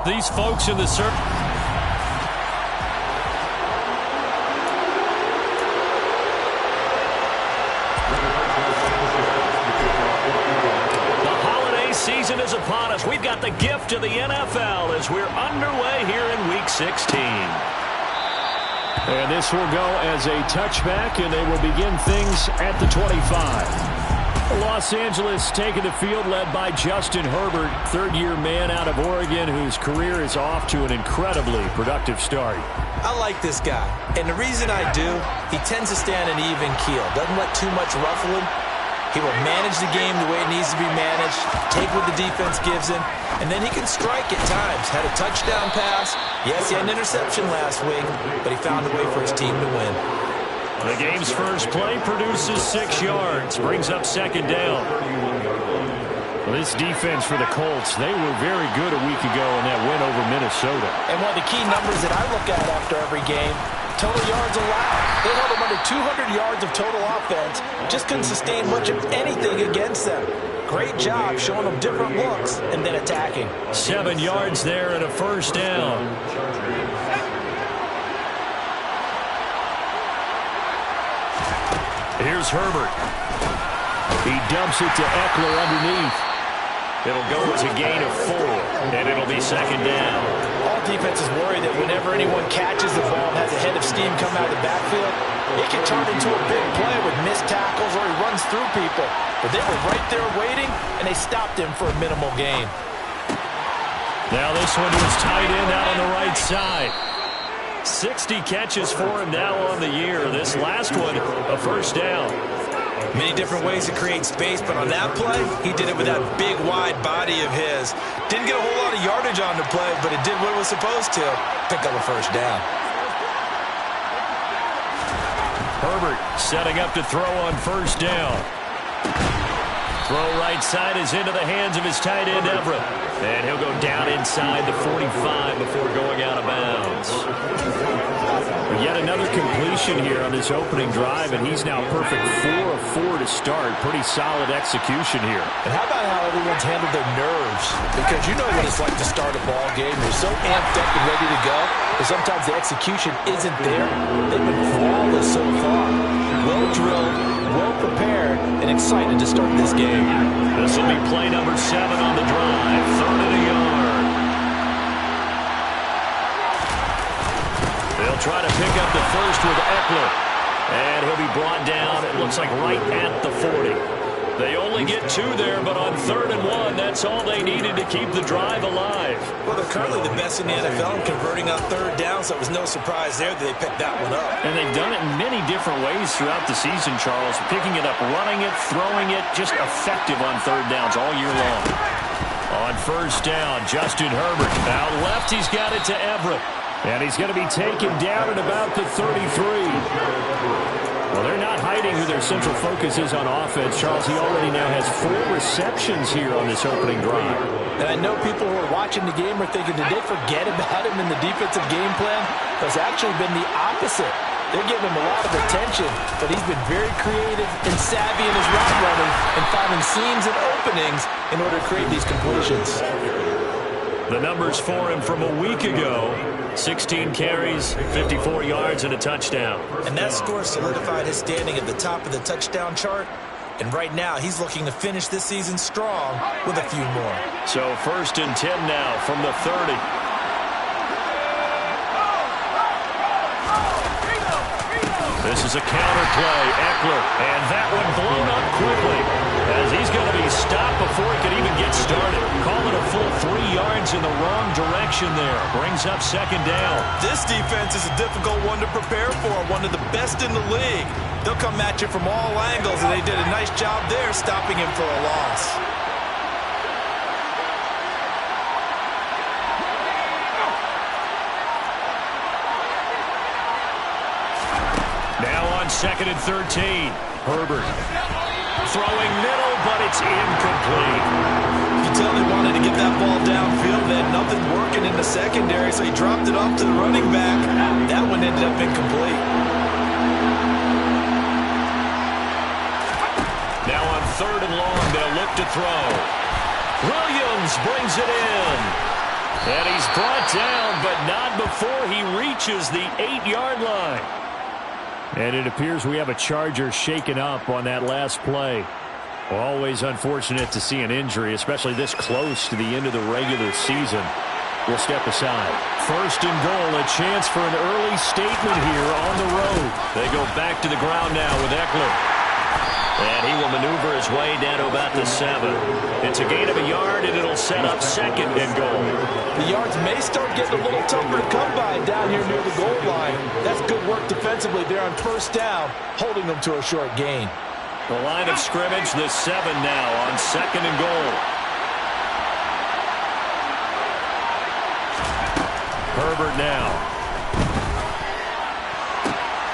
These folks in the circle. Season is upon us. We've got the gift of the NFL as we're underway here in Week 16. And this will go as a touchback, and they will begin things at the 25. Los Angeles taking the field led by Justin Herbert, third-year man out of Oregon whose career is off to an incredibly productive start. I like this guy, and the reason I do, he tends to stand an even keel, doesn't let too much ruffle him. He will manage the game the way it needs to be managed, take what the defense gives him, and then he can strike at times. Had a touchdown pass. Yes, he had an interception last week, but he found a way for his team to win. The game's first play produces 6 yards, brings up second down. Well, this defense for the Colts, they were very good a week ago in that win over Minnesota. And one of the key numbers that I look at after every game, total yards allowed. They held them under 200 yards of total offense. Just couldn't sustain much of anything against them. Great job showing them different looks and then attacking. 7 yards there and a first down. Here's Herbert. He dumps it to Eckler underneath. It'll go as a gain of 4, and it'll be second down. All defenses worry that whenever anyone catches the ball and has a head of steam come out of the backfield, it can turn into a big play with missed tackles or he runs through people. But they were right there waiting, and they stopped him for a minimal gain. Now this one was tight end out on the right side. 60 catches for him now on the year. This last one, a first down. Many different ways to create space, but on that play, he did it with that big, wide body of his. Didn't get a whole lot of yardage on the play, but it did what it was supposed to. Pick up a first down. Herbert setting up to throw on first down. Throw right side is into the hands of his tight end, Everett. And he'll go down inside the 45 before going out of bounds. Yet another completion here on this opening drive, and he's now perfect 4 of 4 to start. Pretty solid execution here. And how about how everyone's handled their nerves? Because you know what it's like to start a ball game. You're so amped up and ready to go, but sometimes the execution isn't there. They've been flawless so far. Well drilled, well prepared, and excited to start this game. This will be play number 7 on the drive. 3rd and a yard. They'll try to pick up the first with Eckler. And he'll be brought down, it looks like, right at the 40. They only get 2 there, but on 3rd and 1, that's all they needed to keep the drive alive. Well, they're currently the best in the NFL in converting on 3rd down, so it was no surprise there that they picked that one up. And they've done it in many different ways throughout the season, Charles. Picking it up, running it, throwing it, just effective on 3rd downs all year long. On first down, Justin Herbert. Out left, he's got it to Everett. And he's going to be taken down at about the 33. Well, they're not hiding who their central focus is on offense. Charles, he already now has 4 receptions here on this opening drive. And I know people who are watching the game are thinking, did they forget about him in the defensive game plan? It's actually been the opposite. They're giving him a lot of attention, but he's been very creative and savvy in his route running and finding seams and openings in order to create these completions. The numbers for him from a week ago: 16 carries, 54 yards, and a touchdown. And that score solidified his standing at the top of the touchdown chart. And right now, he's looking to finish this season strong with a few more. So 1st and 10 now from the 30. This is a counter play, Eckler, and that one blown up quickly as he's going to be stopped before he can even get started. Call it a full 3 yards in the wrong direction there. Brings up second down. This defense is a difficult one to prepare for, one of the best in the league. They'll come at you from all angles, and they did a nice job there stopping him for a loss. Now on 2nd and 13. Herbert throwing middle, but it's incomplete. You can tell they wanted to get that ball downfield. They had nothing working in the secondary, so he dropped it off to the running back. That one ended up incomplete. Now on 3rd and long, they'll look to throw. Williams brings it in. And he's brought down, but not before he reaches the 8-yard line. And it appears we have a Charger shaken up on that last play. Always unfortunate to see an injury, especially this close to the end of the regular season. We'll step aside. First and goal, a chance for an early statement here on the road. They go back to the ground now with Eckler. And he will maneuver his way down to about the 7. It's a gain of a yard, and it'll set up second and goal. The yards may start getting a little tougher to come by down here near the goal line. That's good work defensively there on first down, holding them to a short gain. The line of scrimmage, the 7 now on second and goal. Herbert now.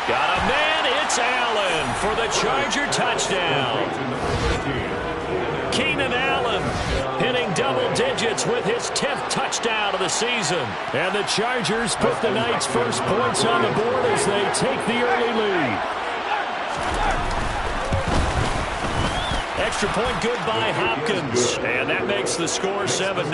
Got a man. It's Allen for the Charger touchdown. Keenan Allen hitting double digits with his 10th touchdown of the season. And the Chargers put the Knights' first points on the board as they take the early lead. Extra point good by Hopkins. And that makes the score 7-0.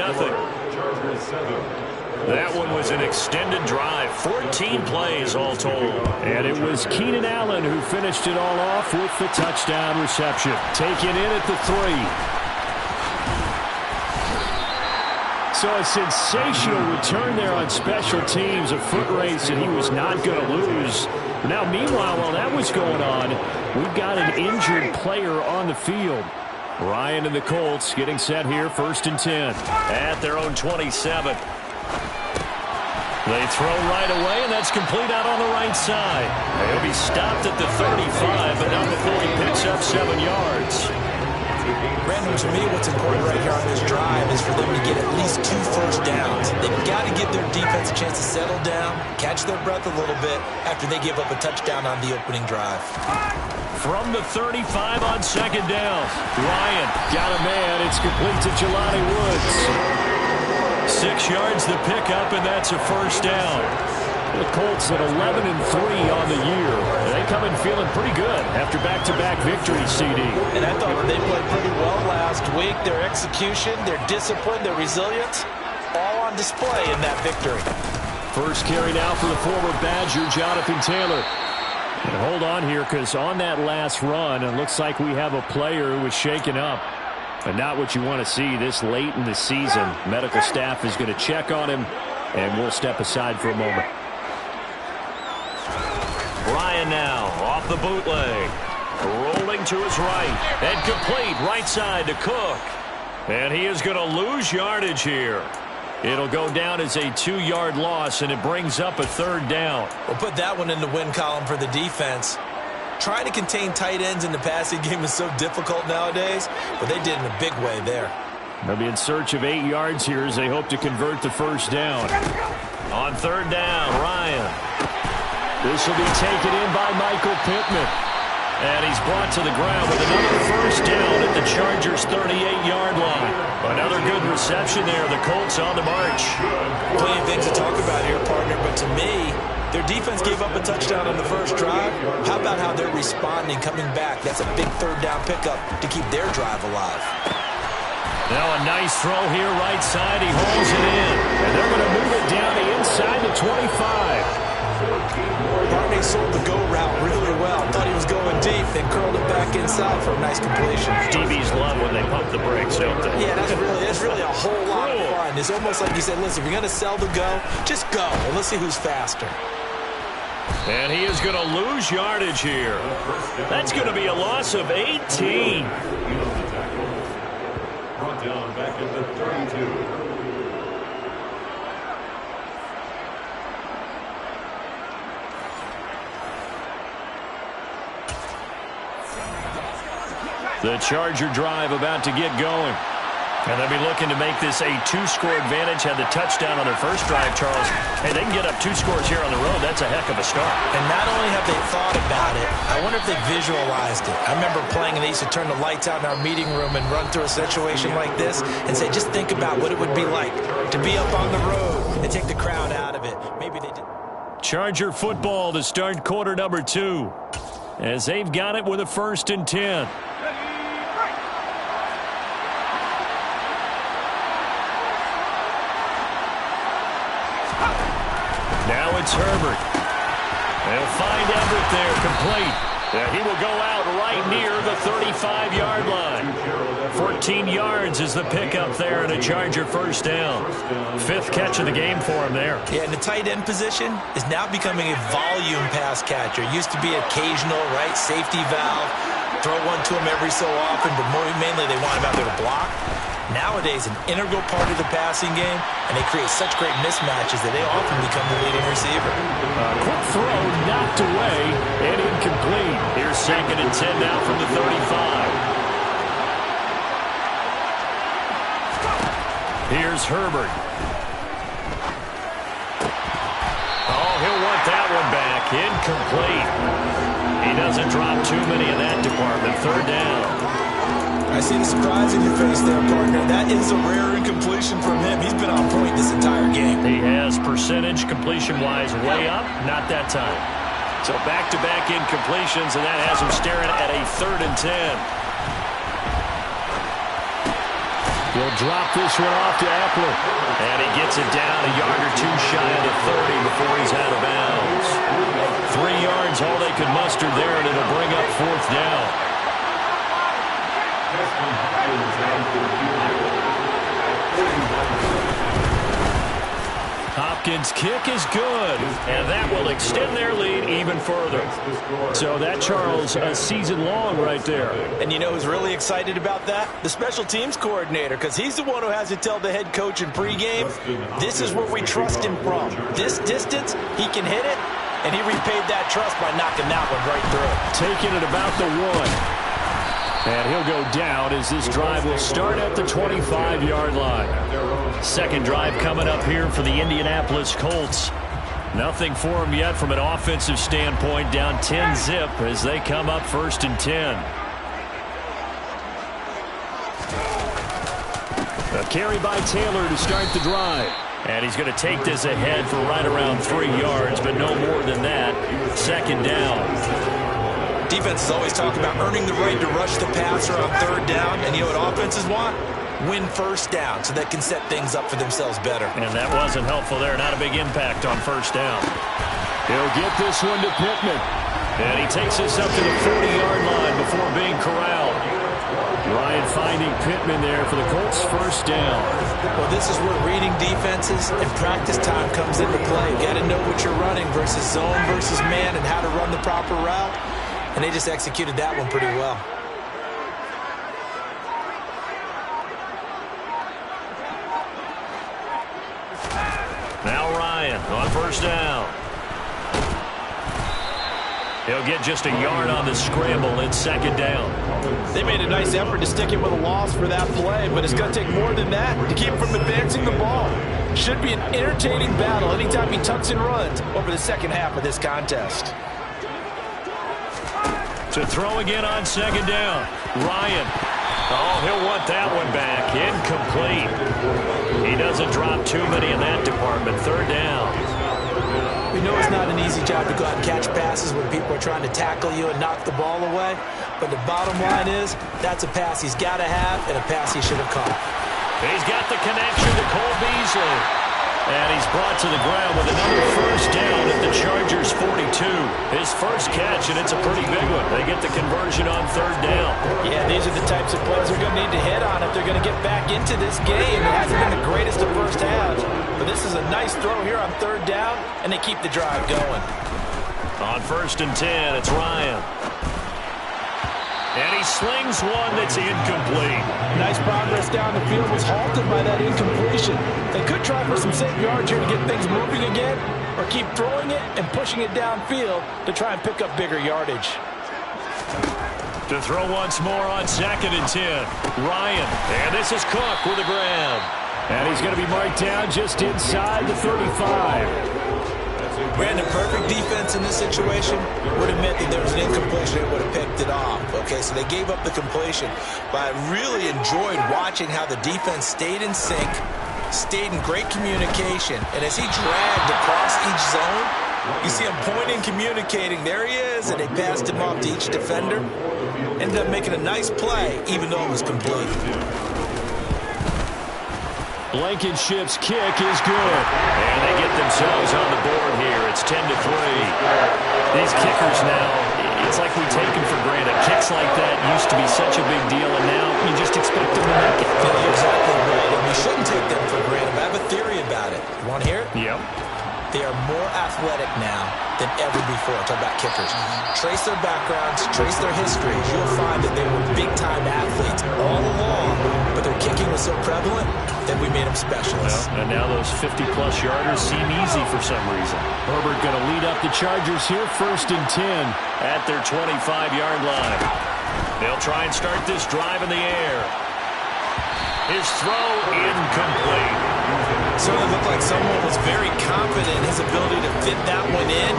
That one was an extended drive. 14 plays all told. And it was Keenan Allen who finished it all off with the touchdown reception. Taken in at the 3. So a sensational return there on special teams. A foot race that he was not going to lose. Now, meanwhile, while that was going on, we've got an injured player on the field. Ryan and the Colts getting set here, 1st and 10. At their own 27. They throw right away, and that's complete out on the right side. He'll be stopped at the 35, but not before he picks up 7 yards. Brandon, to me, what's important right here on this drive is for them to get at least 2 first downs. They've got to give their defense a chance to settle down, catch their breath a little bit after they give up a touchdown on the opening drive. From the 35 on second down, Ryan got a man. It's complete to Jelani Woods. 6 yards the pickup, and that's a first down. The Colts at 11-3 on the year. They come in feeling pretty good after back-to-back victories, CD. And I thought they played pretty well last week. Their execution, their discipline, their resilience, all on display in that victory. First carry now for the former Badger, Jonathan Taylor. And hold on here, because on that last run, it looks like we have a player who was shaken up. But not what you want to see this late in the season. Medical staff is going to check on him, and we'll step aside for a moment. Ryan now off the bootleg. Rolling to his right. And complete right side to Cook. And he is going to lose yardage here. It'll go down as a 2-yard loss, and it brings up a 3rd down. We'll put that one in the win column for the defense. Trying to contain tight ends in the passing game is so difficult nowadays, but they did in a big way there. They'll be in search of 8 yards here as they hope to convert the first down. On 3rd down, Ryan. This will be taken in by Michael Pittman. And he's brought to the ground with another first down at the Chargers' 38-yard line. Another good reception there. The Colts on the march. Plenty of things to talk about here, partner, but to me, their defense gave up a touchdown on the first drive. How about how they're responding, coming back? That's a big 3rd down pickup to keep their drive alive. Now a nice throw here right side. He hauls it in. And they're going to move it down to inside the 25. Barney sold the go route really well. Thought he was going deep, then curled it back inside for a nice completion. DBs love when they pump the brakes, don't they? Yeah, that's really a whole lot of fun. It's almost like you said, listen, if you're going to sell the go, just go, and let's see who's faster. And he is going to lose yardage here. That's going to be a loss of 18. Brought down back at the 32. The Charger drive about to get going. And they'll be looking to make this a 2-score advantage. Had the touchdown on their first drive, Charles. Hey, they can get up 2 scores here on the road. That's a heck of a start. And not only have they thought about it, I wonder if they visualized it. I remember playing, and they used to turn the lights out in our meeting room and run through a situation like this and say, just think about what it would be like to be up on the road and take the crowd out of it. Maybe they did. Charger football to start quarter number 2. As they've got it with a 1st and 10. Now it's Herbert. They'll find Everett there, complete. He will go out right near the 35-yard line. 14 yards is the pickup there and a Charger first down. 5th catch of the game for him there. Yeah, and the tight end position is now becoming a volume pass catcher. Used to be occasional, right, safety valve. Throw one to him every so often, but mainly they want him out there to block. Nowadays, an integral part of the passing game, and they create such great mismatches that they often become the leading receiver. Quick throw knocked away and incomplete. Here's 2nd and 10 now from the 35. Here's Herbert. Oh, he'll want that one back. Incomplete. He doesn't drop too many in that department. 3rd down. I see the surprise in your face there, partner. That is a rare incompletion from him. He's been on point this entire game. He has percentage completion-wise way up. Not that time. So back-to-back incompletions, and that has him staring at a 3rd and 10. He'll drop this one off to Eckler. And he gets it down a yard or two shy of the 30 before he's out of bounds. 3 yards, all they could muster there, and it'll bring up 4th down. Hopkins' kick is good, and that will extend their lead even further. So that, Charles, a season long right there. And you know who's really excited about that? The special teams coordinator, because he's the one who has to tell the head coach in pregame, this is where we trust him from. This distance, he can hit it, and he repaid that trust by knocking that one right through. Taking it about the 1. And he'll go down as this drive will start at the 25-yard line. 2nd drive coming up here for the Indianapolis Colts. Nothing for them yet from an offensive standpoint. Down 10-zip as they come up 1st and 10. A carry by Taylor to start the drive. And he's going to take this ahead for right around 3 yards, but no more than that. 2nd down. Defenses always talk about earning the right to rush the passer on 3rd down, and you know what offenses want? Win 1st down so they can set things up for themselves better. And that wasn't helpful there. Not a big impact on 1st down. He'll get this one to Pittman. And he takes this up to the 40-yard line before being corralled. Ryan finding Pittman there for the Colts' 1st down. Well, this is where reading defenses and practice time comes into play. You got to know what you're running versus zone versus man and how to run the proper route. And they just executed that one pretty well. Now Ryan on 1st down. He'll get just a yard on the scramble. It's 2nd down. They made a nice effort to stick him with a loss for that play, but it's going to take more than that to keep him from advancing the ball. Should be an entertaining battle anytime he tucks and runs over the 2nd half of this contest. To throw again on 2nd down. Ryan. Oh, he'll want that one back. Incomplete. He doesn't drop too many in that department. 3rd down. We know it's not an easy job to go out and catch passes when people are trying to tackle you and knock the ball away. But the bottom line is, that's a pass he's got to have and a pass he should have caught. He's got the connection to Cole Beasley. And he's brought to the ground with another 1st down at the Chargers' 42. His first catch, and it's a pretty big one. They get the conversion on 3rd down. Yeah, these are the types of plays they're going to need to hit on if they're going to get back into this game. It hasn't been the greatest of first halves, but this is a nice throw here on 3rd down, and they keep the drive going. On 1st and 10, it's Ryan. And he slings one that's incomplete. Nice progress down the field, was halted by that incompletion. They could try for some safe yards here to get things moving again, or keep throwing it and pushing it downfield to try and pick up bigger yardage. To throw once more on 2nd and 10. Ryan. And this is Cook with a grab. And he's going to be marked down just inside the 35. Brandon, perfect defense in this situation would have meant that there was an incompletion and would have picked it off. Okay, so they gave up the completion. But I really enjoyed watching how the defense stayed in sync, stayed in great communication, and as he dragged across each zone, you see him pointing, communicating. There he is, and they passed him off to each defender. Ended up making a nice play, even though it was complete. Blankenship's kick is good. And they get themselves on the board here. It's 10-3. These kickers now, it's like we take them for granted. Kicks like that used to be such a big deal, and now you just expect them to make it. Yeah, you're exactly right, and we shouldn't take them for granted. I have a theory about it. You want to hear it? Yep. They are more athletic now than ever before. Talk about kickers. Trace their backgrounds, trace their histories. You'll find that they were big-time athletes all along, but their kicking was so prevalent that we made them specialists. Well, and now those 50-plus yarders seem easy for some reason. Herbert going to lead up the Chargers here, 1st and 10. At their 25-yard line. They'll try and start this drive in the air. His throw incomplete. Certainly looked like someone was very confident in his ability to fit that one in.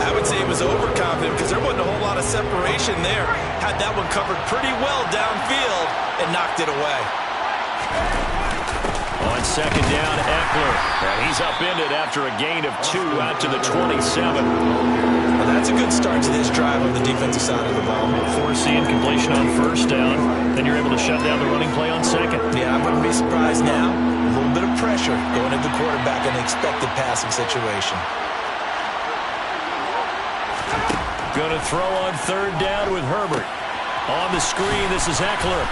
I would say he was overconfident because there wasn't a whole lot of separation there. Had that one covered pretty well downfield and knocked it away. On 2nd down, Eckler. And he's upended after a gain of 2 out to the 27. Well, that's a good start to this drive on the defensive side of the ball. Forcing completion on 1st down. Then you're able to shut down the running play on 2nd. Yeah, I wouldn't be surprised now. A little bit of pressure going into the quarterback in an expected passing situation. Going to throw on 3rd down with Herbert. On the screen, this is Eckler.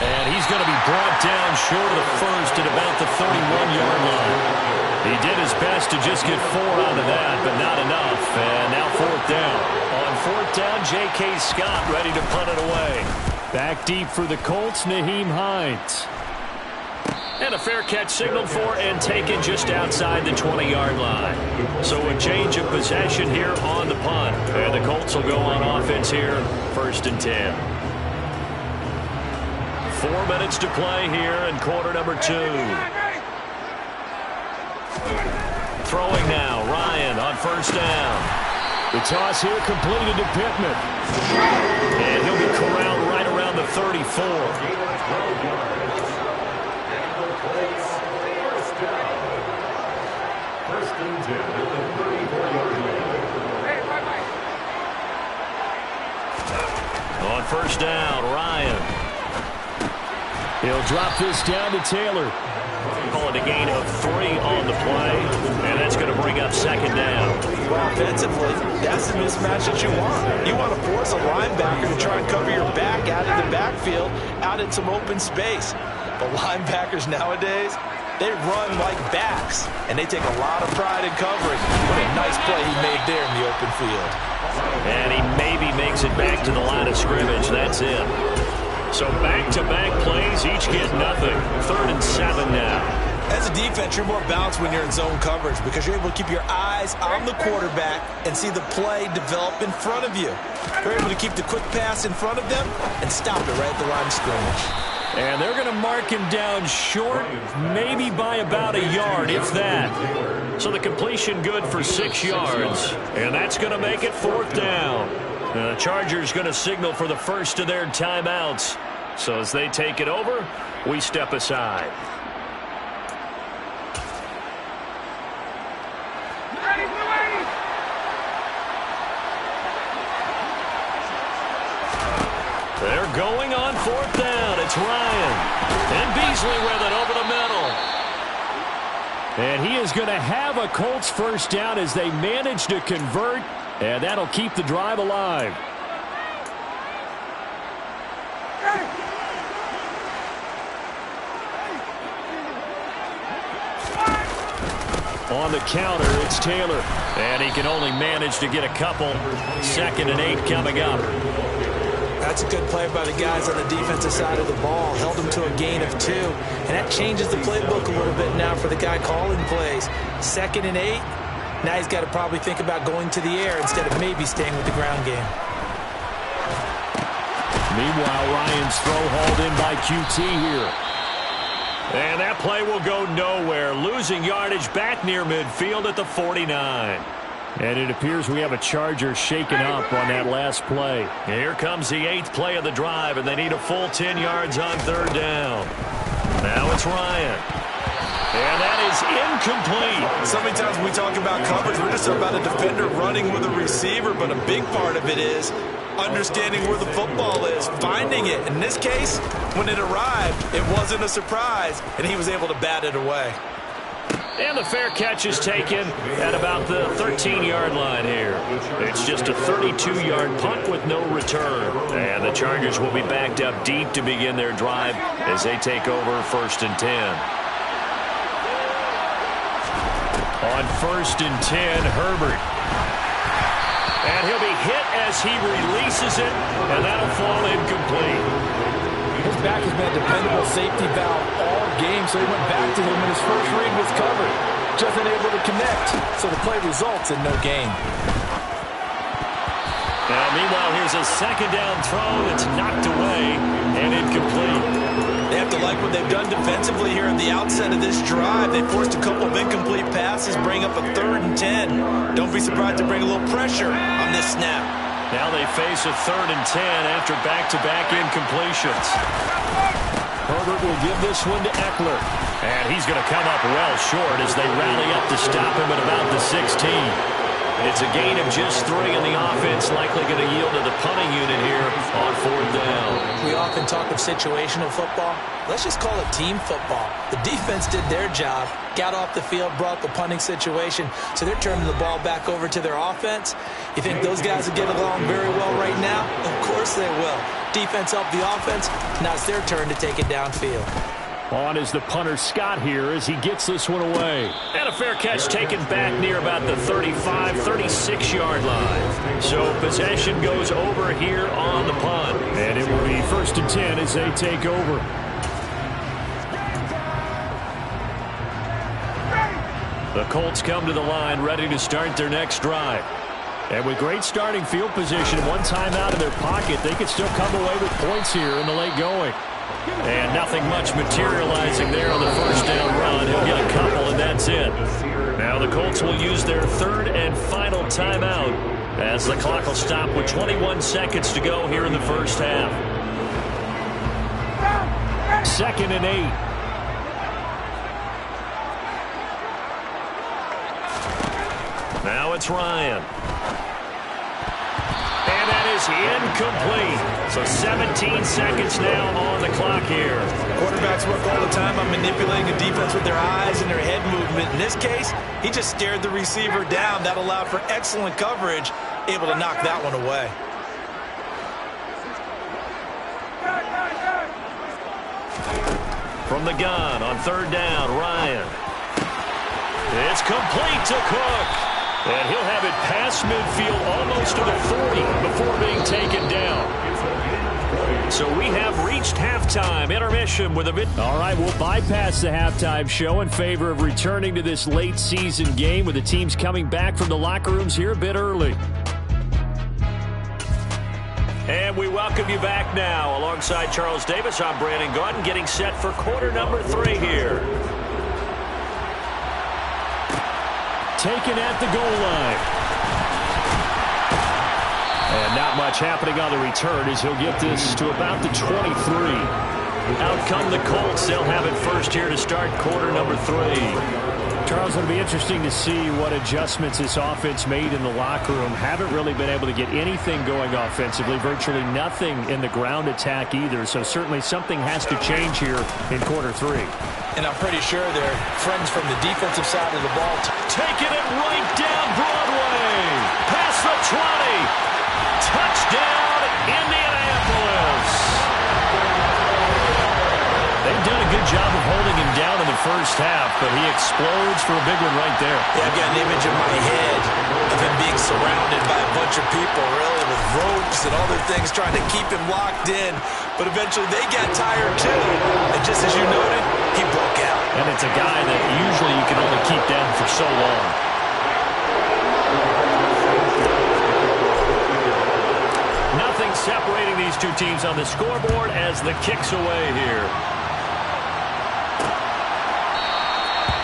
And he's going to be brought down short of the first at about the 31-yard line. He did his best to just get 4 out of that, but not enough. And now 4th down. On 4th down, J.K. Scott ready to punt it away. Back deep for the Colts, Nyheim Hines. And a fair catch signaled for and taken just outside the 20-yard line. So a change of possession here on the punt. And the Colts will go on offense here, 1st and 10. 4 minutes to play here in quarter number 2. Throwing now, Ryan on 1st down. The toss here completed to Pittman. And he'll be corralled right around the 34. On 1st down, Ryan. He'll drop this down to Taylor. Calling a gain of 3 on the play, and that's going to bring up 2nd down. Well, offensively, that's the mismatch that you want. You want to force a linebacker to try and cover your back out of the backfield, out in some open space. But linebackers nowadays, they run like backs, and they take a lot of pride in covering. What a nice play he made there in the open field. And he maybe makes it back to the line of scrimmage. That's it. So back-to-back plays, each get nothing. 3rd and 7 now. As a defense, you're more balanced when you're in zone coverage because you're able to keep your eyes on the quarterback and see the play develop in front of you. You're able to keep the quick pass in front of them and stop it right at the line of scrimmage. And they're going to mark him down short, maybe by about a yard, if that. So the completion good for 6 yards. And that's going to make it 4th down. The Chargers going to signal for the first of their timeouts. So as they take it over, we step aside. They're going on 4th down. It's Ryan. And Beasley with it over the middle. And he is going to have a Colts 1st down as they manage to convert. And that'll keep the drive alive. On the counter, it's Taylor. And he can only manage to get a couple. 2nd and 8 coming up. That's a good play by the guys on the defensive side of the ball. Held them to a gain of 2. And that changes the playbook a little bit now for the guy calling plays. 2nd and 8. Now he's got to probably think about going to the air instead of maybe staying with the ground game. Meanwhile, Ryan's throw hauled in by QT here. And that play will go nowhere. Losing yardage back near midfield at the 49. And it appears we have a Charger shaken up on that last play. Here comes the 8th play of the drive, and they need a full 10 yards on 3rd down. Now it's Ryan. And that is incomplete. So many times when we talk about coverage, we're just about a defender running with a receiver, but a big part of it is understanding where the football is, finding it. In this case, when it arrived, it wasn't a surprise, and he was able to bat it away. And the fair catch is taken at about the 13-yard line here. It's just a 32-yard punt with no return. And the Chargers will be backed up deep to begin their drive as they take over 1st and 10. On 1st and 10, Herbert. And he'll be hit as he releases it, and that'll fall incomplete. His back has been a dependable safety valve all game, so he went back to him when his first read was covered. Just unable to connect, so the play results in no gain. Now, meanwhile, here's a 2nd down throw that's knocked away and incomplete. They have to like what they've done defensively here at the outset of this drive. They forced a couple of incomplete passes, bring up a 3rd and 10. Don't be surprised to bring a little pressure on this snap. Now they face a 3rd and 10 after back-to-back incompletions. Herbert will give this one to Eckler. And he's going to come up well short as they rally up to stop him at about the 16. It's a gain of just 3, and the offense likely going to yield to the punting unit here on 4th down. We often talk of situational football. Let's just call it team football. The defense did their job, got off the field, brought the punting situation, so they're turning the ball back over to their offense. You think those guys will get along very well right now? Of course they will. Defense helped the offense. Now it's their turn to take it downfield. On is the punter Scott here as he gets this one away. And a fair catch taken back near about the 35, 36-yard line. So possession goes over here on the punt. And it will be 1st and 10 as they take over. The Colts come to the line ready to start their next drive. And with great starting field position, one timeout in their pocket, they could still come away with points here in the late going. And nothing much materializing there on the 1st down run. He'll get a couple, and that's it. Now the Colts will use their 3rd and final timeout as the clock will stop with 21 seconds to go here in the 1st half. 2nd and 8. Now it's Ryan. And that is incomplete. So 17 seconds now on the clock here. Quarterbacks work all the time on manipulating a defense with their eyes and their head movement. In this case, he just stared the receiver down. That allowed for excellent coverage, able to knock that one away. From the gun on 3rd down, Ryan. It's complete to Cook. And he'll have it past midfield almost to the 40 before being taken down. So we have reached halftime. Intermission with a bit. All right, we'll bypass the halftime show in favor of returning to this late season game with the teams coming back from the locker rooms here a bit early. And we welcome you back now. Alongside Charles Davis, I'm Brandon Gaudin getting set for quarter number 3 here. Taken at the goal line. And not much happening on the return as he'll get this to about the 23. Out come the Colts. They'll have it first here to start quarter number 3. Charles, it'll be interesting to see what adjustments this offense made in the locker room. Haven't really been able to get anything going offensively. Virtually nothing in the ground attack either. So certainly something has to change here in quarter 3. And I'm pretty sure they're friends from the defensive side of the ball. Taking it right down Broadway. Past the 20. Touchdown, Indianapolis. They've done a good job of holding him down in the first half, but he explodes for a big one right there. Yeah, I've got an image in my head of him being surrounded by a bunch of people, really, with ropes and other things trying to keep him locked in. But eventually they got tired, too. And just as you noted, he broke out. And it's a guy that usually you can only keep down for so long. Nothing separating these two teams on the scoreboard as the kick's away here.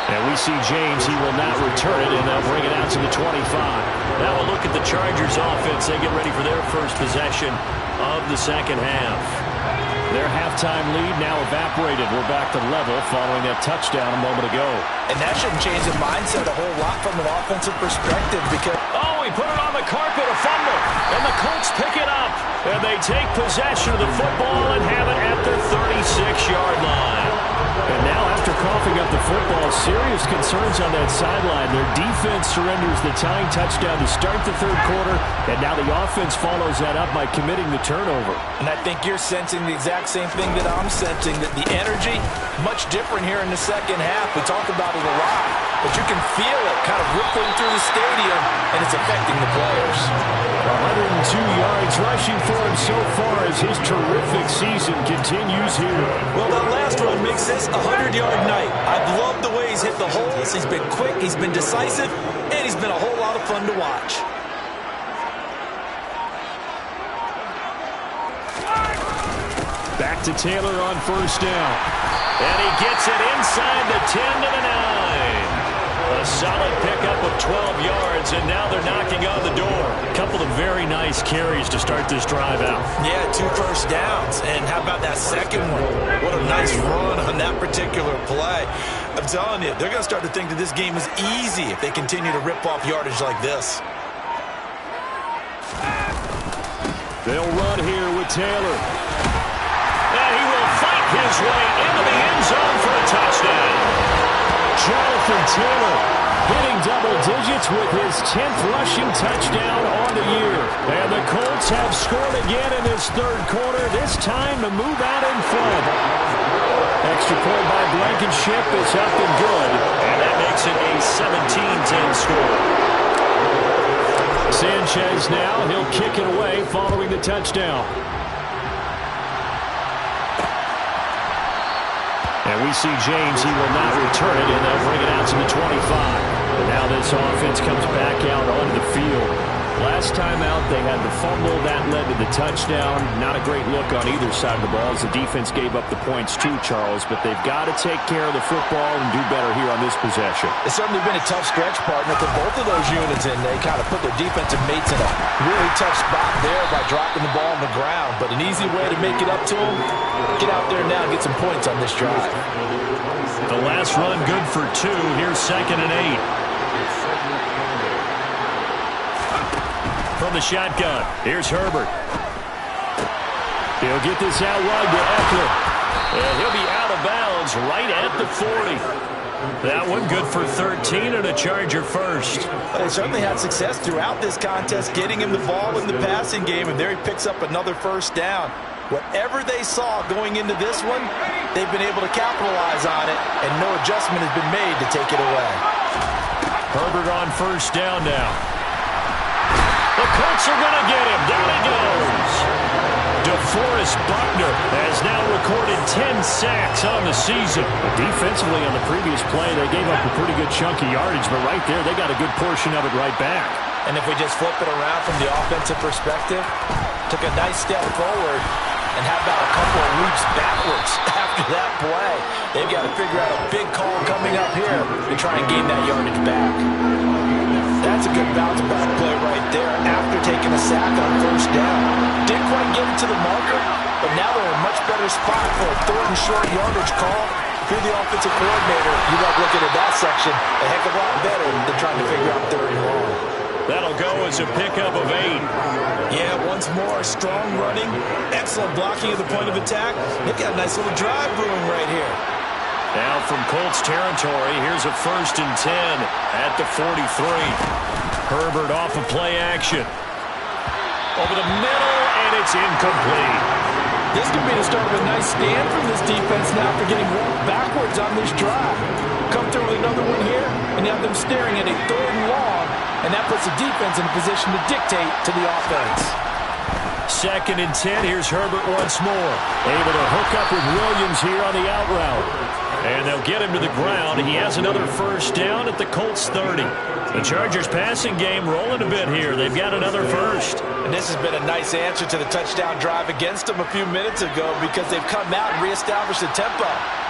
And we see James, he will not return it, and they'll bring it out to the 25. Now we'll look at the Chargers offense. They get ready for their first possession of the second half. Their halftime lead now evaporated. We're back to level following that touchdown a moment ago. And that shouldn't change the mindset a whole lot from an offensive perspective because... Oh, he put it on the carpet, a fumble. And the Colts pick it up. And they take possession of the football and have it at their 36-yard line. And now after coughing up the football, serious concerns on that sideline. Their defense surrenders the tying touchdown to start the third quarter, and now the offense follows that up by committing the turnover. And I think you're sensing the exact same thing that I'm sensing, that the energy, much different here in the second half. We talk about it a lot, but you can feel it kind of rippling through the stadium, and it's affecting the players. 102 yards rushing for him so far as his terrific season continues here. Well, that last run makes this a 100-yard night. I've loved the way he's hit the holes. He's been quick, he's been decisive, and he's been a whole lot of fun to watch. Back to Taylor on first down. And he gets it inside the 10 to the 9. A solid pickup of 12 yards, and now they're knocking on the door. A couple of very nice carries to start this drive out. Yeah, 2 first downs. And how about that second one? What a nice run on that particular play. I'm telling you, they're going to start to think that this game is easy if they continue to rip off yardage like this. They'll run here with Taylor. And he will fight his way into the end zone for a touchdown. Jonathan Taylor hitting double digits with his 10th rushing touchdown on the year. And the Colts have scored again in this third quarter, this time to move out in front. Extra point by Blankenship is up and good. And that makes it a 17-10 score. Sanchez now, he'll kick it away following the touchdown. And we see James, he will not return it, and they'll bring it out to the 25. And now this offense comes back out onto the field. Last time out, they had the fumble. That led to the touchdown. Not a great look on either side of the ball as the defense gave up the points too, Charles. But they've got to take care of the football and do better here on this possession. It's certainly been a tough stretch, partner, for both of those units, and they kind of put their defensive mates in a really tough spot there by dropping the ball on the ground. But an easy way to make it up to them, get out there now and get some points on this drive. The last run good for 2. Here's 2nd and 8. From the shotgun, here's Herbert. He'll get this out wide to Eckler. And he'll be out of bounds right at the 40. That one good for 13 and a Charger first. They certainly had success throughout this contest, getting him the ball in the passing game, and there he picks up another first down. Whatever they saw going into this one, they've been able to capitalize on it, and no adjustment has been made to take it away. Herbert on first down now. The Colts are going to get him. Down he goes. DeForest Buckner has now recorded 10 sacks on the season. Defensively on the previous play, they gave up a pretty good chunk of yardage, but right there, they got a good portion of it right back. And if we just flip it around from the offensive perspective, took a nice step forward, and how about a couple of leaps backwards after that play? They've got to figure out a big call coming up here to try and gain that yardage back. That's a good bounce back play right there after taking a sack on first down. Didn't quite get it to the marker, but now they're in a much better spot for a 3rd and short yardage call. If you're the offensive coordinator, you like looking at that section a heck of a lot better than trying to figure out 3rd and long. That'll go as a pickup of 8. Yeah, once more, strong running, excellent blocking at the point of attack. They've got a nice little drive brewing right here. Now from Colts territory, here's a 1st and 10 at the 43. Herbert off of play action. Over the middle, and it's incomplete. This could be the start of a nice stand from this defense now for getting walked backwards on this drive. Come through with another one here, and you have them staring at a 3rd and long, and that puts the defense in a position to dictate to the offense. 2nd and 10, here's Herbert once more. Able to hook up with Williams here on the out route. And they'll get him to the ground. He has another first down at the Colts 30. The Chargers passing game rolling a bit here. They've got another first. And this has been a nice answer to the touchdown drive against them a few minutes ago because they've come out and reestablished the tempo.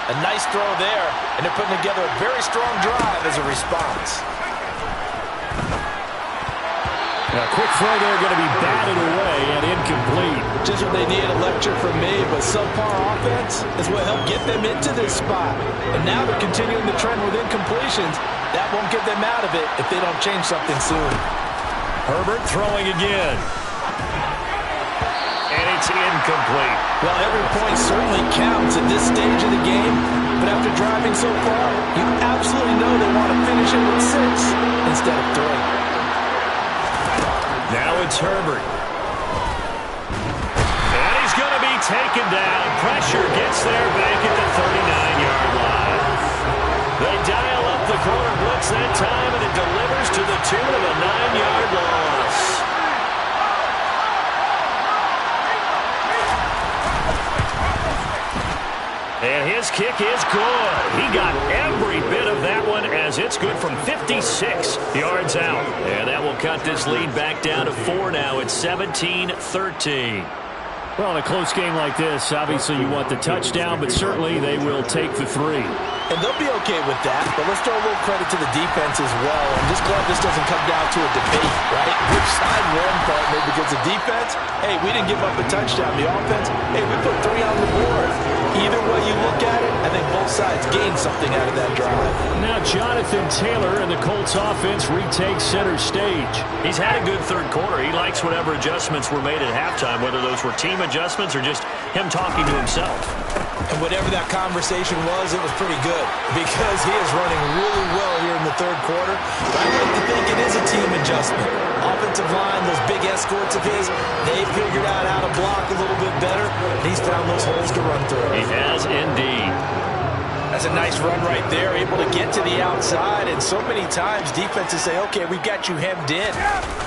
A nice throw there, and they're putting together a very strong drive as a response. A quick throw there going to be batted away and incomplete. Just what they need, a lecture from me, but subpar offense is what helped get them into this spot. And now they're continuing the trend with incompletions. That won't get them out of it if they don't change something soon. Herbert throwing again. And it's incomplete. Well, every point certainly counts at this stage of the game, but after driving so far, you absolutely know they want to finish it with 6 instead of 3. Now it's Herbert. Going to be taken down. Pressure gets there back at the 39-yard line. They dial up the corner blitz that time, and it delivers to the tune of a 9-yard loss. And his kick is good. He got every bit of that one as it's good from 56 yards out. And that will cut this lead back down to 4 now. It's 17-13. Well, in a close game like this, obviously you want the touchdown, but certainly they will take the 3. And they'll be okay with that, but let's throw a little credit to the defense as well. I'm just glad this doesn't come down to a debate, right? Which side won, partner, because the defense, hey, we didn't give up a touchdown. The offense, hey, we put 3 on the board. Either way you look at it, I think both sides gained something out of that drive. Now Jonathan Taylor and the Colts offense retake center stage. He's had a good third quarter. He likes whatever adjustments were made at halftime, whether those were team adjustments or just him talking to himself. And whatever that conversation was, it was pretty good because he is running really well here in the third quarter. But I like to think it is a team adjustment. Offensive line, those big escorts of his, they figured out how to block a little bit better. And he's found those holes to run through. He has indeed. That's a nice run right there, able to get to the outside. And so many times defenses say, okay, we've got you hemmed in.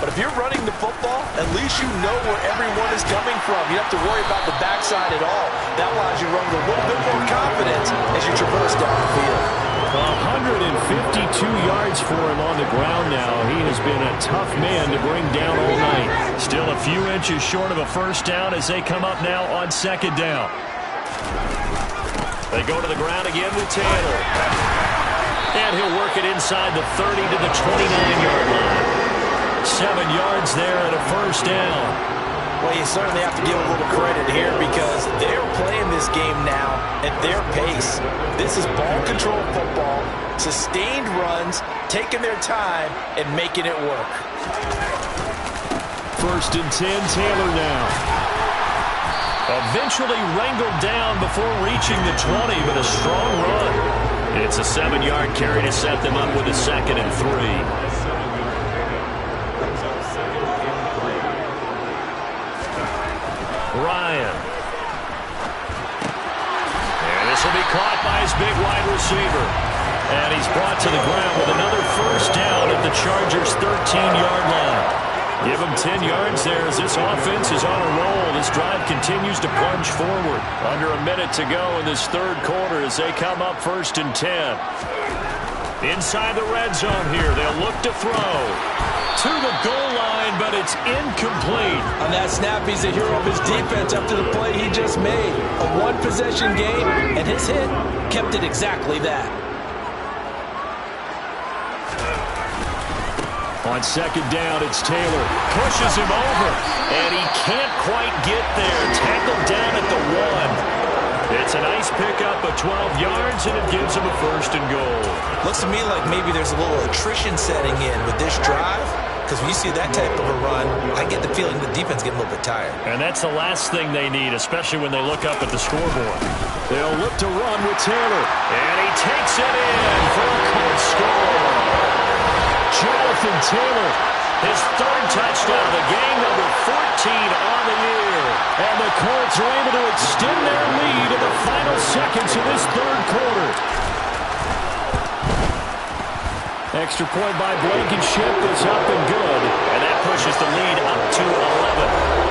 But if you're running the football, at least you know where everyone is coming from. You don't have to worry about the backside at all. That allows you to run with a little bit more confidence as you traverse down the field. 152 yards for him on the ground now. He has been a tough man to bring down all night. Still a few inches short of a first down as they come up now on second down. They go to the ground again with Taylor. And he'll work it inside the 30 to the 29-yard line. 7 yards there and a first down. Well, you certainly have to give a little credit here because they're playing this game now at their pace. This is ball control football, sustained runs, taking their time, and making it work. 1st and 10, Taylor now. Eventually wrangled down before reaching the 20, but a strong run. It's a 7-yard carry to set them up with a 2nd and 3. Ryan. And this will be caught by his big wide receiver. And he's brought to the ground with another first down at the Chargers' 13-yard line. Give him 10 yards there as this offense is on a roll. This drive continues to plunge forward. Under a minute to go in this third quarter as they come up 1st and 10. Inside the red zone here. They'll look to throw to the goal line, but it's incomplete. On that snap, he's a hero of his defense after the play he just made. A one-possession game, and his hit kept it exactly that. On second down, it's Taylor. Pushes him over, and he can't quite get there. Tackled down at the 1. It's a nice pickup of 12 yards, and it gives him a 1st and goal. Looks to me like maybe there's a little attrition setting in with this drive. Because when you see that type of a run, I get the feeling the defense getting a little bit tired. And that's the last thing they need, especially when they look up at the scoreboard. They'll look to run with Taylor. And he takes it in for a Colts score. Jonathan Taylor. His 3rd touchdown of the game, number 14 on the year. And the Colts are able to extend their lead in the final seconds of this third quarter. Extra point by Blankenship is up and good. And that pushes the lead up to 11.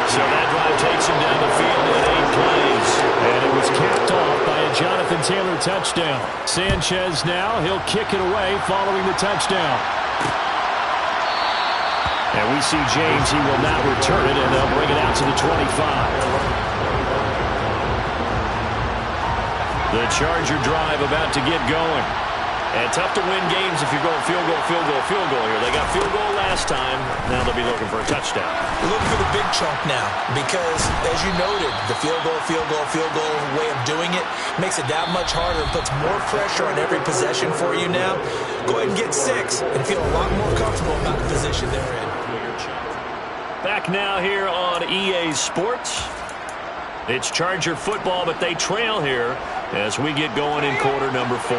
So that drive takes him down the field in 8 plays. And it was capped off by a Jonathan Taylor touchdown. Sanchez now, he'll kick it away following the touchdown. And we see James, he will not return it, and they'll bring it out to the 25. The Charger drive about to get going. And tough to win games if you're going field goal, field goal, field goal here. They got field goal last time. Now they'll be looking for a touchdown. Looking for the big chunk now because, as you noted, the field goal way of doing it makes it that much harder and puts more pressure on every possession for you now. Go ahead and get 6 and feel a lot more comfortable about the position they're in. Back now here on EA Sports. It's Charger football, but they trail here as we get going in quarter number 4.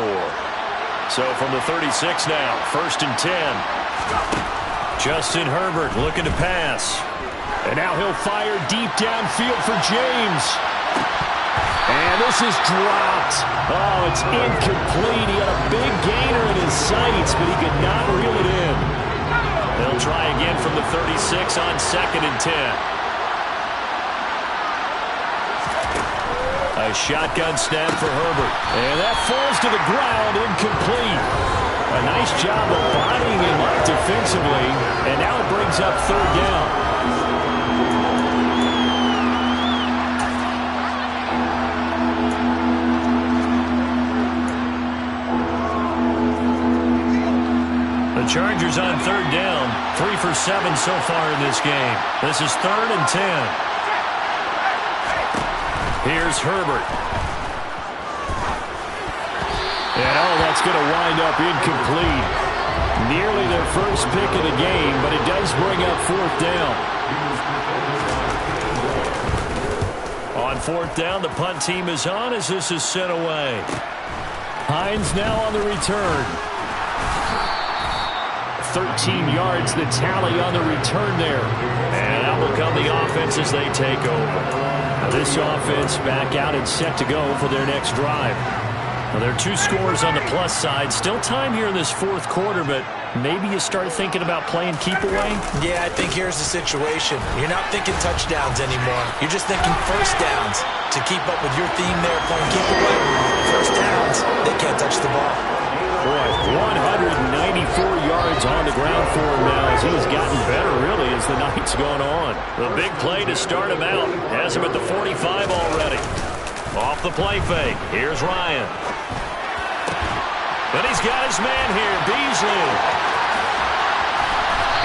So from the 36 now, 1st and 10. Justin Herbert looking to pass. And now he'll fire deep downfield for James. And this is dropped. Oh, it's incomplete. He had a big gainer in his sights, but he could not reel it in. They'll try again from the 36 on 2nd and 10. A shotgun snap for Herbert. And that falls to the ground, incomplete. A nice job of bodying him up defensively. And now it brings up 3rd down. The Chargers on 3rd down. 3 for 7 so far in this game. This is 3rd and 10. Here's Herbert. And that's going to wind up incomplete. Nearly their first pick of the game, but it does bring up 4th down. On 4th down, the punt team is on as this is sent away. Hines now on the return. 13 yards, the tally on the return there. And out will come the offense as they take over. This offense back out and set to go for their next drive. Well, there are 2 scores on the plus side. Still time here in this 4th quarter, but maybe you start thinking about playing keep away? Yeah, I think here's the situation. You're not thinking touchdowns anymore. You're just thinking first downs. To keep up with your theme there, playing keep away. First downs, they can't touch the ball. Boy, 194 yards on the ground for him now as he's gotten better, really, as the night's gone on. The big play to start him out. Has him at the 45 already. Off the play fake. Here's Ryan. And he's got his man here, Beasley.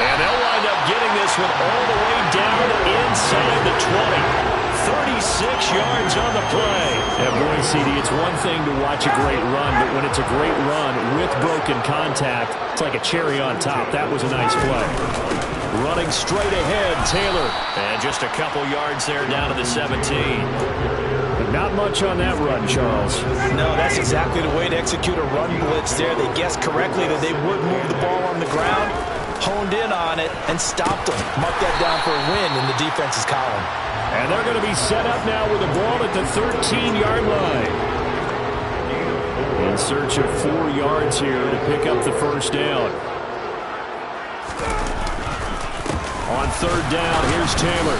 And they'll wind up getting this one all the way down inside the 20. 36 yards on the play. Yeah, boy, CD, it's one thing to watch a great run, but when it's a great run with broken contact, it's like a cherry on top. That was a nice play. Running straight ahead, Taylor. And just a couple yards there down to the 17. But not much on that run, Charles. No, that's exactly the way to execute a run blitz there. They guessed correctly that they would move the ball on the ground, honed in on it, and stopped them. Mark that down for a win in the defense's column. And they're going to be set up now with the ball at the 13-yard line. In search of 4 yards here to pick up the first down. On 3rd down, here's Taylor.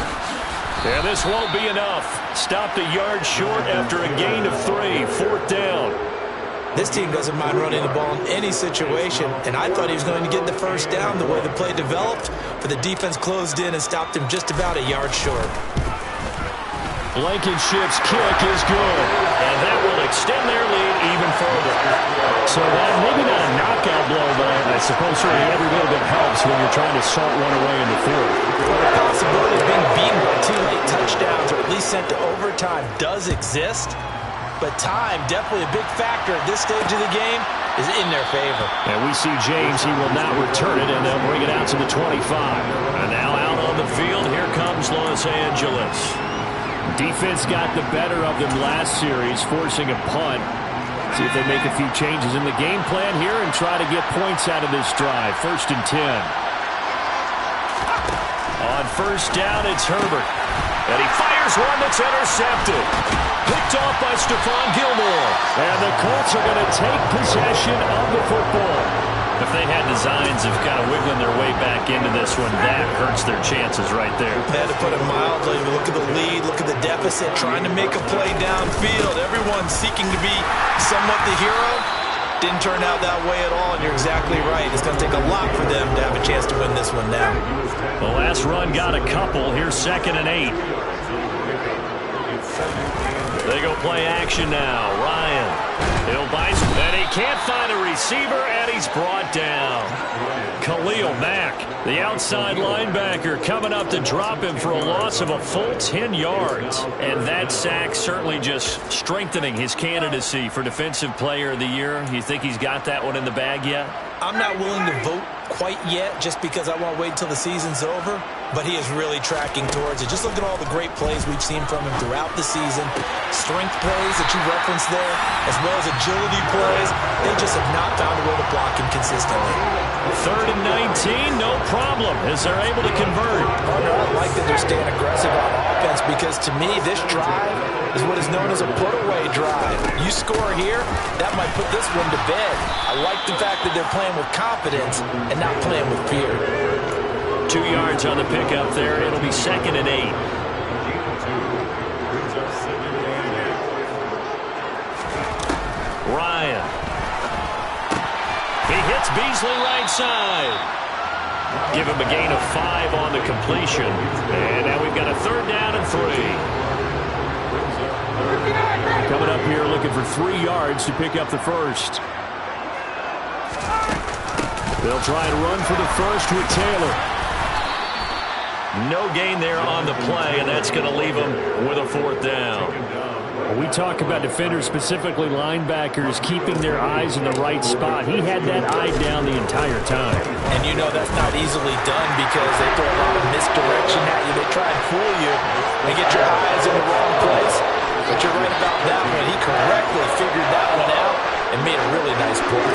And this won't be enough. Stopped a yard short after a gain of 3. 4th down. This team doesn't mind running the ball in any situation, and I thought he was going to get the first down the way the play developed, but the defense closed in and stopped him just about a yard short. Blankenship's kick is good. And that will extend their lead even further. So that maybe not a knockout blow, but I suppose certainly every little bit helps when you're trying to salt one away in the 4th. Well, the possibility of being beaten by 2 late touchdowns or at least sent to overtime does exist. But time, definitely a big factor at this stage of the game, is in their favor. And we see James, he will not return it, and they'll bring it out to the 25. And now out on the field, here comes Los Angeles. Defense got the better of them last series, forcing a punt. See if they make a few changes in the game plan here and try to get points out of this drive. 1st and 10. On 1st down, it's Herbert. And he fires one that's intercepted. Picked off by Stephon Gilmore. And the Colts are going to take possession of the football. If they had designs of kind of wiggling their way back into this one, that hurts their chances right there. They had to put it mildly. Look at the lead. Look at the deficit. Trying to make a play downfield. Everyone seeking to be somewhat the hero. Didn't turn out that way at all, and you're exactly right. It's going to take a lot for them to have a chance to win this one now. The last run got a couple. Here's 2nd and 8. They go play action now. Ryan. He'll bite, and he can't find a receiver, and he's brought down. Khalil Mack, the outside linebacker, coming up to drop him for a loss of a full 10 yards. And that sack certainly just strengthening his candidacy for Defensive Player of the Year. You think he's got that one in the bag yet? I'm not willing to vote quite yet just because I want to wait until the season's over, but he is really tracking towards it. Just look at all the great plays we've seen from him throughout the season. Strength plays that you referenced there, as well as agility plays. They just have not found a way to block him consistently. 3rd and 19, no problem, as they're able to convert. I like that they're staying aggressive on offense because, to me, this drive is what is known as a put-away drive. You score here, that might put this one to bed. I like the fact that they're playing with confidence and not playing with fear. 2 yards on the pickup there. It'll be 2nd and 8. Ryan. He hits Beasley right side. Give him a gain of 5 on the completion. And now we've got a 3rd down and 3. Coming up here looking for 3 yards to pick up the first. They'll try and run for the first with Taylor. No gain there on the play, and that's going to leave him with a 4th down. We talk about defenders, specifically linebackers, keeping their eyes in the right spot. He had that eye down the entire time. And you know that's not easily done because they throw a lot of misdirection at you. They try and fool you. They get your eyes in the wrong place. But you're right about that one. He correctly figured that one out and made a really nice play.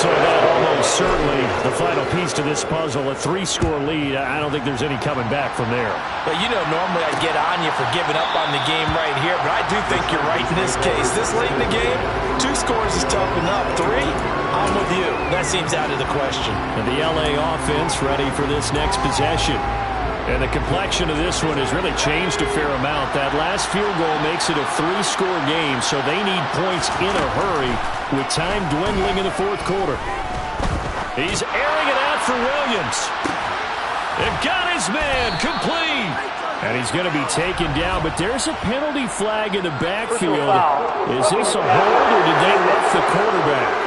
So that almost certainly the final piece to this puzzle, a 3-score lead. I don't think there's any coming back from there. But you know, normally I get on you for giving up on the game right here, but I do think you're right in this case. This late in the game, 2 scores is tough enough. 3, I'm with you. That seems out of the question. And the LA offense ready for this next possession. And the complexion of this one has really changed a fair amount. That last field goal makes it a 3-score game, so they need points in a hurry with time dwindling in the 4th quarter. He's airing it out for Williams. It got his man complete. And he's going to be taken down, but there's a penalty flag in the backfield. Is this a hold or did they rough the quarterback?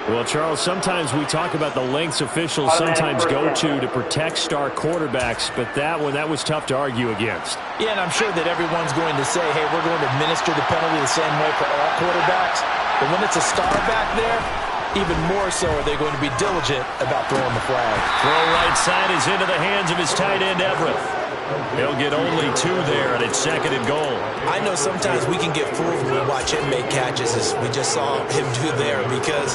Well, Charles, sometimes we talk about the lengths officials sometimes go to protect star quarterbacks, but that was tough to argue against. Yeah, and I'm sure that everyone's going to say, hey, we're going to administer the penalty the same way for all quarterbacks. But when it's a star back there, even more so are they going to be diligent about throwing the flag. Throw right side is into the hands of his tight end, Everett. He'll get only 2 there, and it's 2nd and goal. I know sometimes we can get fooled when we watch him make catches, as we just saw him do there, because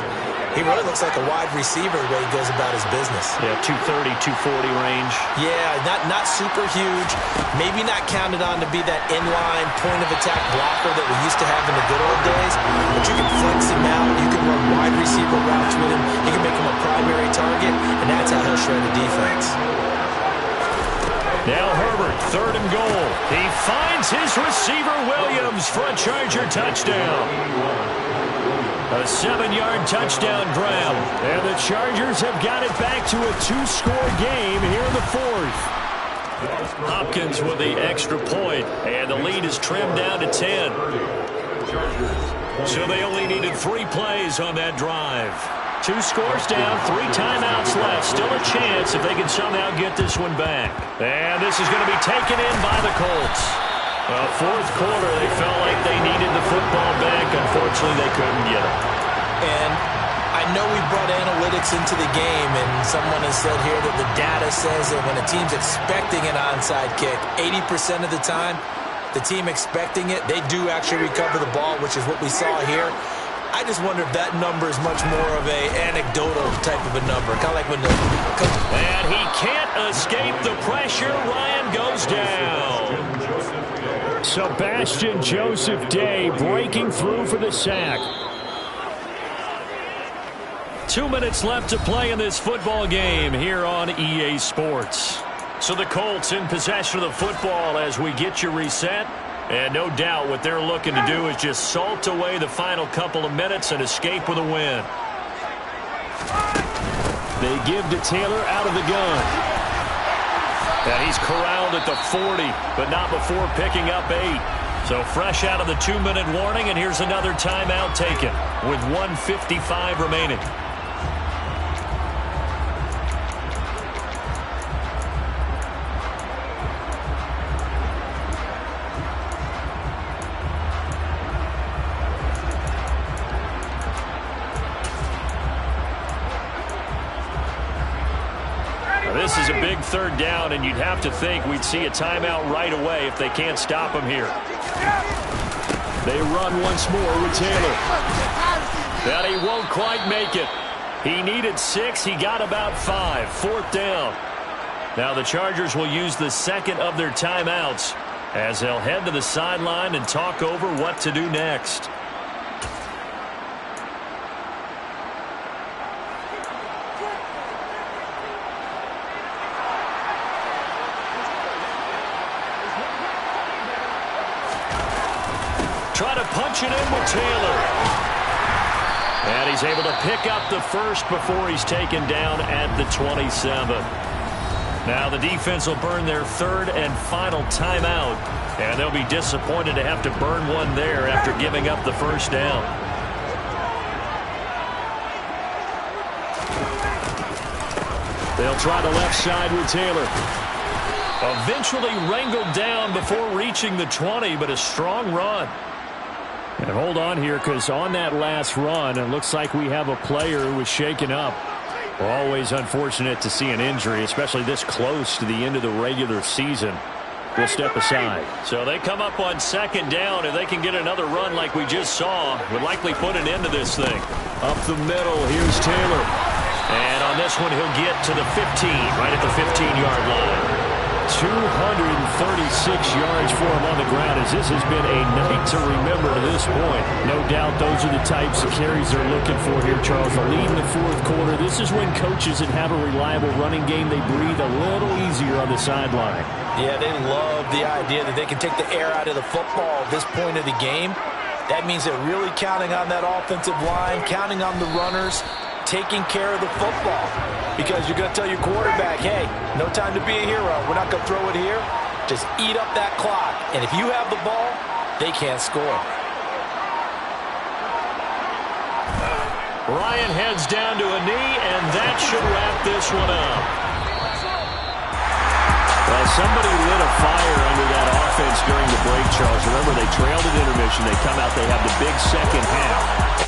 he really looks like a wide receiver the way he goes about his business. Yeah, 230, 240 range. Yeah, not super huge. Maybe not counted on to be that inline point-of-attack blocker that we used to have in the good old days. But you can flex him out. You can run wide receiver routes with him. You can make him a primary target, and that's how he'll shred the defense. Now Herbert, 3rd and goal. He finds his receiver Williams for a Charger touchdown. A 7-yard touchdown grab. And the Chargers have got it back to a 2-score game here in the 4th. Hopkins with the extra point, and the lead is trimmed down to 10. So they only needed 3 plays on that drive. 2 scores down, 3 timeouts left. Still a chance if they can somehow get this one back. And this is going to be taken in by the Colts. 4th quarter, they felt like they needed the football back. Unfortunately, they couldn't get it. And I know we brought analytics into the game, and someone has said here that the data says that when a team's expecting an onside kick, 80% of the time, the team expecting it, they do actually recover the ball, which is what we saw here. I just wonder if that number is much more of a anecdotal type of a number. Kind of like when the... And he can't escape the pressure. Ryan goes down. Sebastian Joseph Day breaking through for the sack. 2 minutes left to play in this football game here on EA Sports. So the Colts in possession of the football as we get you reset. And no doubt what they're looking to do is just salt away the final couple of minutes and escape with a win. They give to Taylor out of the gun. And he's corralled at the 40, but not before picking up 8. So fresh out of the 2-minute warning, and here's another timeout taken with 1:55 remaining. This is a big third down, and you'd have to think we'd see a timeout right away if they can't stop him here. They run once more with Taylor. That he won't quite make it. He needed 6. He got about 5. 4th down. Now the Chargers will use the second of their timeouts as they'll head to the sideline and talk over what to do next. Try to punch it in with Taylor. And he's able to pick up the first before he's taken down at the 27. Now the defense will burn their third and final timeout. And they'll be disappointed to have to burn one there after giving up the first down. They'll try the left side with Taylor. Eventually wrangled down before reaching the 20, but a strong run. And hold on here, because on that last run, it looks like we have a player who was shaken up. Always unfortunate to see an injury, especially this close to the end of the regular season. We'll step aside. So they come up on 2nd down. If they can get another run like we just saw, would likely put an end to this thing. Up the middle, here's Taylor. And on this one, he'll get to the 15, right at the 15-yard line. 236 yards for him on the ground, as this has been a night to remember to this point. No doubt those are the types of carries they're looking for here, Charles. The lead in the 4th quarter. This is when coaches that have a reliable running game, they breathe a little easier on the sideline. Yeah, they love the idea that they can take the air out of the football at this point of the game. That means they're really counting on that offensive line, counting on the runners, taking care of the football. Because you're going to tell your quarterback, hey, no time to be a hero. We're not going to throw it here. Just eat up that clock. And if you have the ball, they can't score. Ryan heads down to a knee, and that should wrap this one up. Well, somebody lit a fire under that offense during the break, Charles. Remember, they trailed at intermission. They come out, they have the big second half.